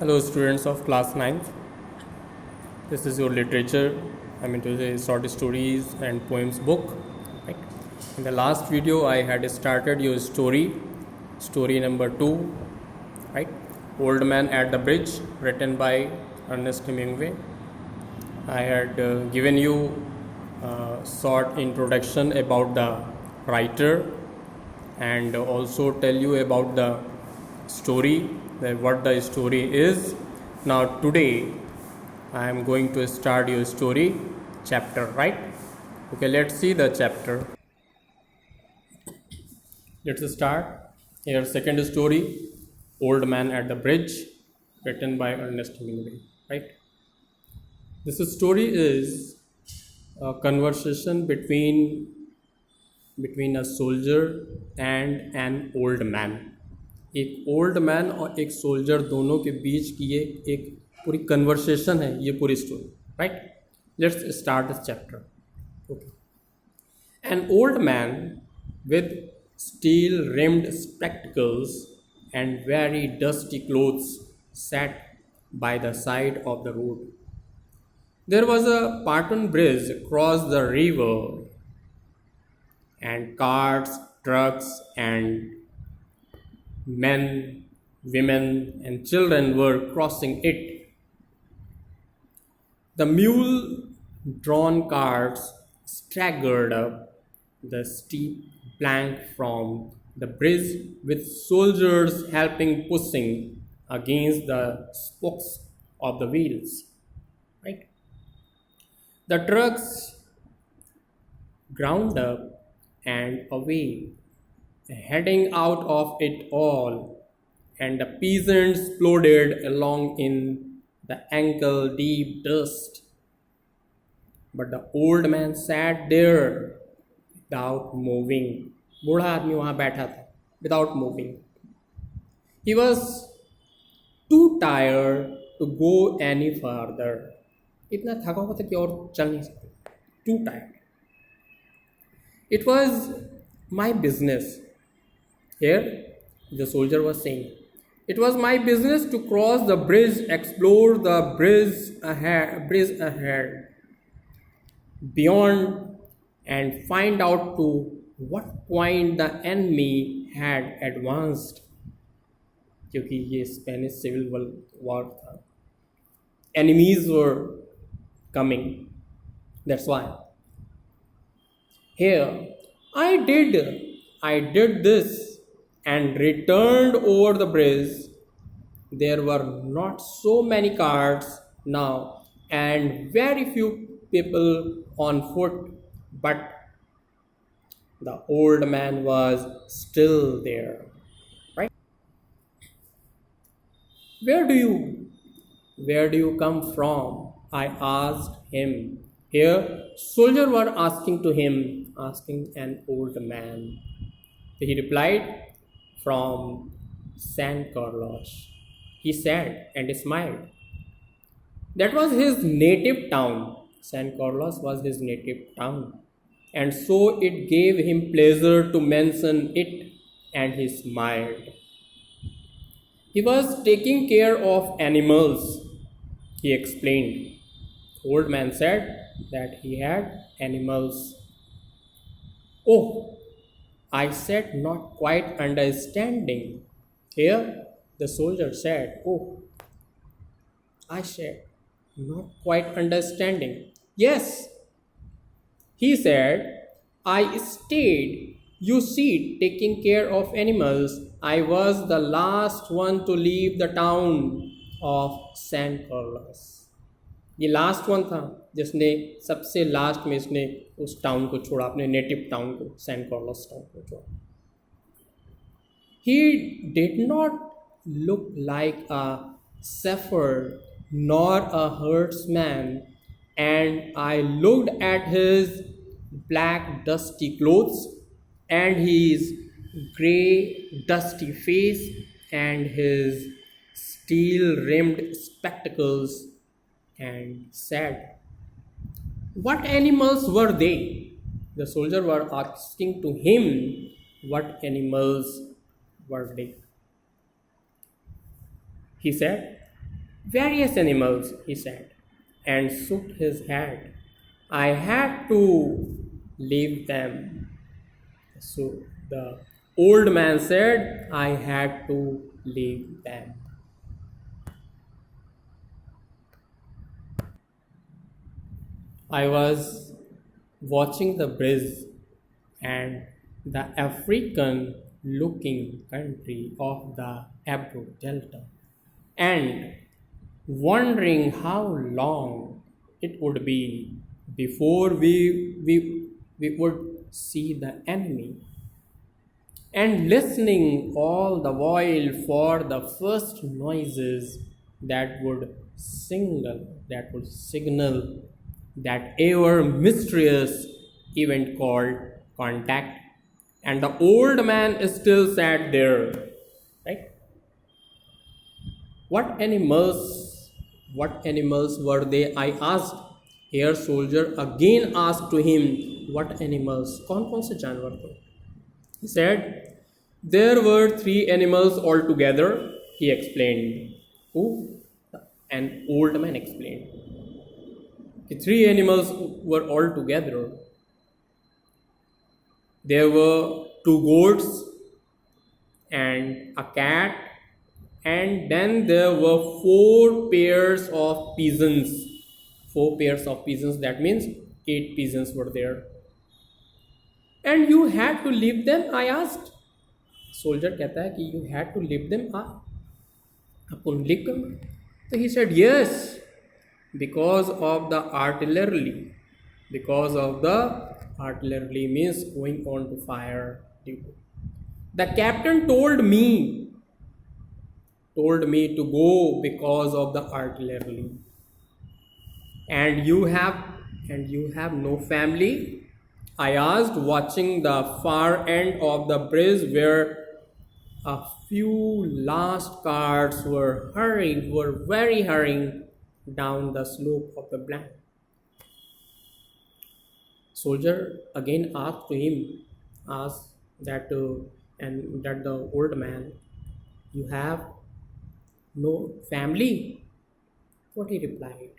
Hello students of class 9th. This is your literature, to say short stories and poems book. Right? In the last video I had started your story number 2, right? Old Man at the Bridge, written by Ernest Hemingway. I had given you a short introduction about the writer and also tell you about the story, what the story is. Now today I am going to start your story chapter, right? Okay, let's see the chapter. Let's start. Here, second story, Old Man at the Bridge, written by Ernest Hemingway, right? This story is a conversation between a soldier and an old man. एक old man और एक soldier दोनों के बीच की ये एक पूरी conversation है, ये पूरी story, right? Let's start this chapter. Okay. An old man with steel rimmed spectacles and very dusty clothes sat by the side of the road. There was a pontoon bridge across the river, and carts, trucks, and men, women, and children were crossing it. The mule-drawn carts staggered up the steep plank from the bridge, with soldiers helping pushing against the spokes of the wheels. Right? The trucks ground up and away, heading out of it all, and the peasants plodded along in the ankle-deep dust. But the old man sat there without moving. बूढ़ा आदमी वहाँ बैठा था, without moving. He was too tired to go any further. इतना थका हुआ था कि और चल नहीं सकता. Too tired. It was my business. Here, the soldier was saying, it was my business to cross the bridge, explore the bridge ahead, beyond, and find out to what point the enemy had advanced. क्योंकि ये Spanish civil war था. Enemies were coming. That's why. Here, I did this and returned over the bridge. There were not so many carts now and very few people on foot, but the old man was still there, right? Where do you come from? I asked him. Here, soldiers were asking an old man. He replied, from San Carlos. He said and smiled. That was his native town. San Carlos was his native town. And so it gave him pleasure to mention it, and he smiled. He was taking care of animals, he explained. Old man said that he had animals. Oh, I said, not quite understanding. Here, the soldier said, oh, I said, not quite understanding. Yes, he said, I stayed, you see, taking care of animals. I was the last one to leave the town of San Carlos. ये last one था जिसने सबसे last में इसने उस town को छोड़ा, अपने नेटिव टाउन को, सैन कार्लोस टाउन को छोड़ा. He did not look like a shepherd nor a herdsman, and I looked at his black dusty clothes and his grey dusty face and his steel rimmed spectacles and said, what animals were they? The soldiers were asking to him what animals were they. He said, Various animals, he said, and shook his head. I had to leave them. So the old man said, I had to leave them. I was watching the bridge and the African looking country of the Ebro Delta and wondering how long it would be before we would see the enemy, and listening all the while for the first noises that would signal that ever mysterious event called contact. And the old man still sat there, right? What animals were they, I asked. Here soldier again asked to him, what animals, कौन से जानवर थे? He said, there were three animals altogether, he explained. Who? An old man explained. The three animals were all together. There were two goats and a cat, and then there were four pairs of pigeons. Four pairs of pigeons, that means 8 pigeons were there. And you had to leave them, I asked. Soldier कहता है कि you had to leave them. आपको लिख करना? So he said yes, because of the artillery. Because of the artillery means going on to fire duty. The captain told me to go because of the artillery. And you have no family? I asked, watching the far end of the bridge where a few last cars were very hurrying down the slope of the blank. Soldier again asked that the old man, you have no family? What he replied?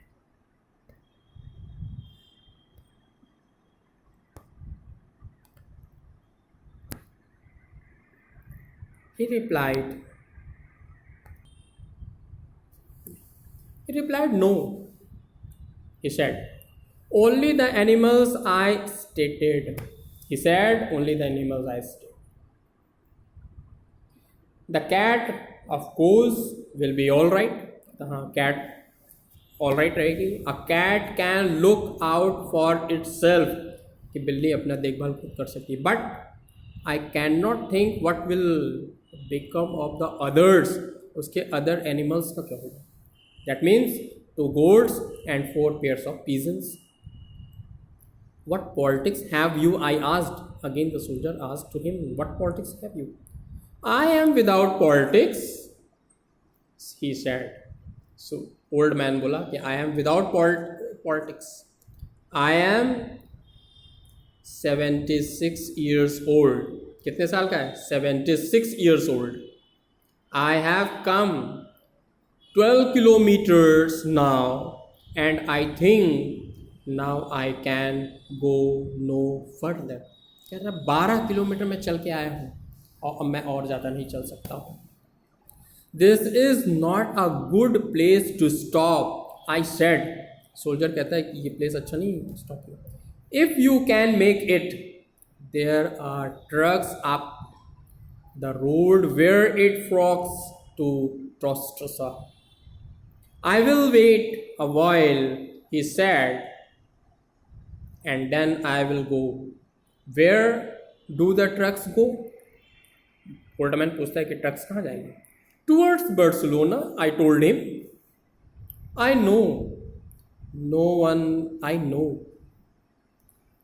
He replied, no. He said, only the animals I stated. He said, only the animals I stated. The cat, of course, will be all right. Cat all right रहेगी. A cat can look out for itself. कि बिल्ली अपना देखभाल खुद कर सकती है. But I cannot think what will become of the others. उसके other animals का क्या होगा? That means 2 goats and 4 pairs of pigeons. What politics have you? I asked. Again the soldier asked to him, what politics have you? I am without politics, he said. So old man बोला कि I am without politics. I am 76 years old. कितने साल का है? 76 years old. I have come 12 kilometers now, and I think now I can go no further. कह रहा 12 kilometre मैं चल के आया हूँ और मैं और ज़्यादा नहीं चल सकता हूँ. This is not a good place to stop, I said. Soldier कहता है कि ये place अच्छा नहीं है, stop here. If you can make it, there are trucks up the road where it forks to Trostrasa. I will wait a while, he said, and then I will go. Where do the trucks go? Old man पूछता है कि trucks कहाँ जाएंगे? Towards Barcelona, I told him. I know no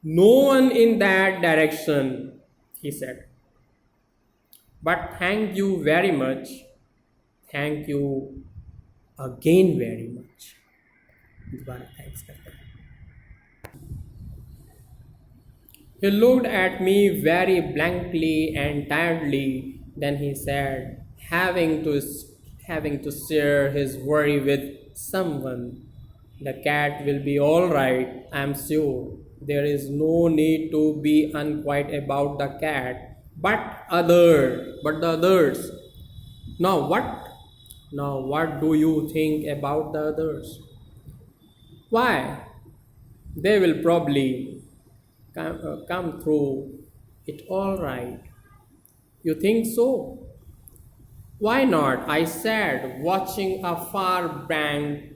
one in that direction, he said. But thank you very much. Thank you again very much. दोबारा thanks करता है. He looked at me very blankly and tiredly. Then he said, having having to share his worry with someone. The cat will be all right, I'm sure. There is no need to be unquiet about the cat, but the others. Now what? Now what do you think about the others? Why? They will probably come through it all right. You think so? Why not? I said, watching a far bank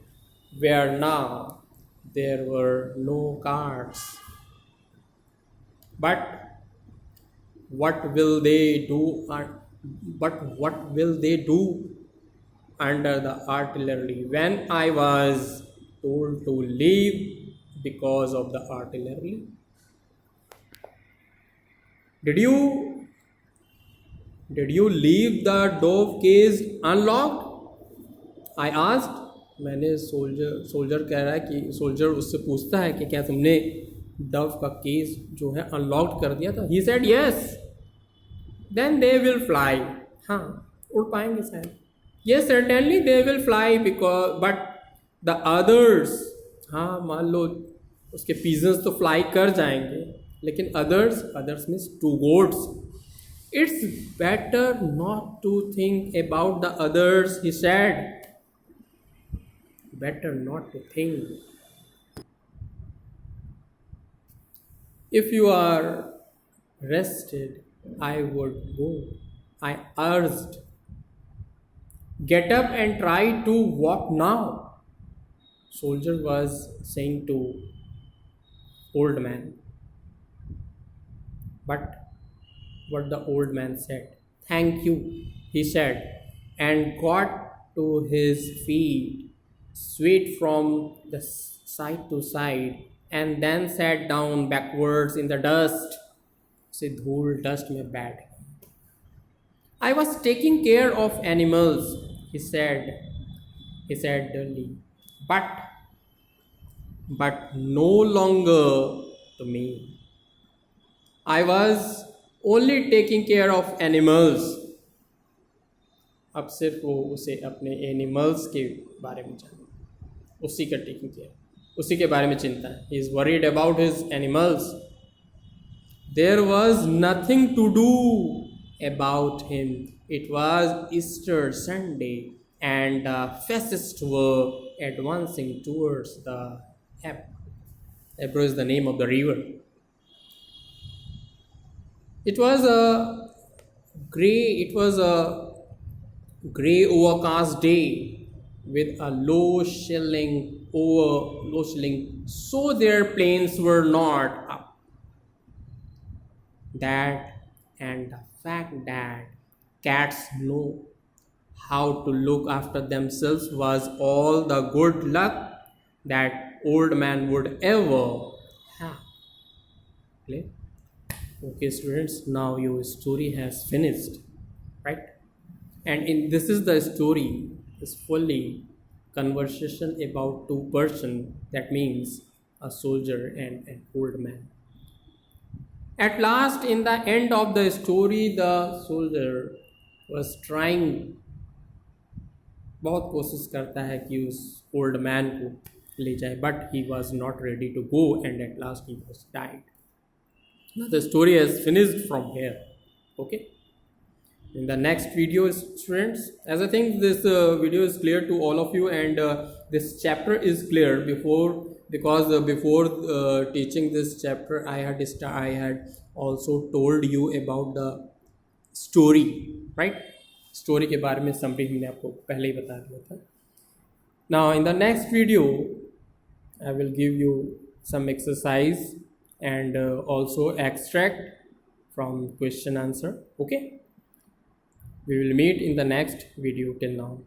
where now there were no cars. But what will they do? But what will they do under the artillery when I was told to leave because of the artillery? Did you did you leave the dove cage unlocked? I asked. मैंने soldier कह रहा है कि soldier उससे पूछता है कि क्या तुमने डव का केस जो है अनलॉक्ड कर दिया था? He said yes. Then they will fly. हाँ, उड़ पाएंगे शायद. Yes, certainly they will fly because but the others, हाँ मान लो उसके pigeons तो fly कर जाएंगे, लेकिन others means two goats. It's better not to think about the others, he said. Better not to think. If you are rested, I would go, I urged. Get up and try to walk now, soldier was saying to old man. But what the old man said, thank you, he said, and got to his feet, swayed from the side to side, and then sat down backwards in the dust. से धूल dust में बैठ गया. I was taking care of animals, he said dully, but no longer to me. I was only taking care of animals. अब सिर्फ वो उसे अपने एनिमल्स के बारे में जाने, उसी का टेकिंग केयर, उसी के बारे में चिंता है. He is worried about his animals. There was nothing to do about him. It was Easter Sunday and the fascists were advancing towards the Ebro. Ebro is the name of the river. It was a grey overcast day with a low shilling, so their planes were not up. That and the fact that cats know how to look after themselves was all the good luck that old man would ever have. Okay, students, now your story has finished, right? And this is the story is fully conversation about two person, that means a soldier and an old man. At last, in the end of the story, the soldier was trying, बहुत कोशिश करता है कि उस old man को ले जाए, but he was not ready to go, and at last he was died. Now the story has finished from here. Okay. In the next video, students, as I think this video is clear to all of you, and this chapter is clear before teaching this chapter, I had also told you about the story, right? Story के बारे में summary हमने आपको पहले ही बता दिया था. Now in the next video, I will give you some exercise and also extract from question answer. Okay. We will meet in the next video. Till now.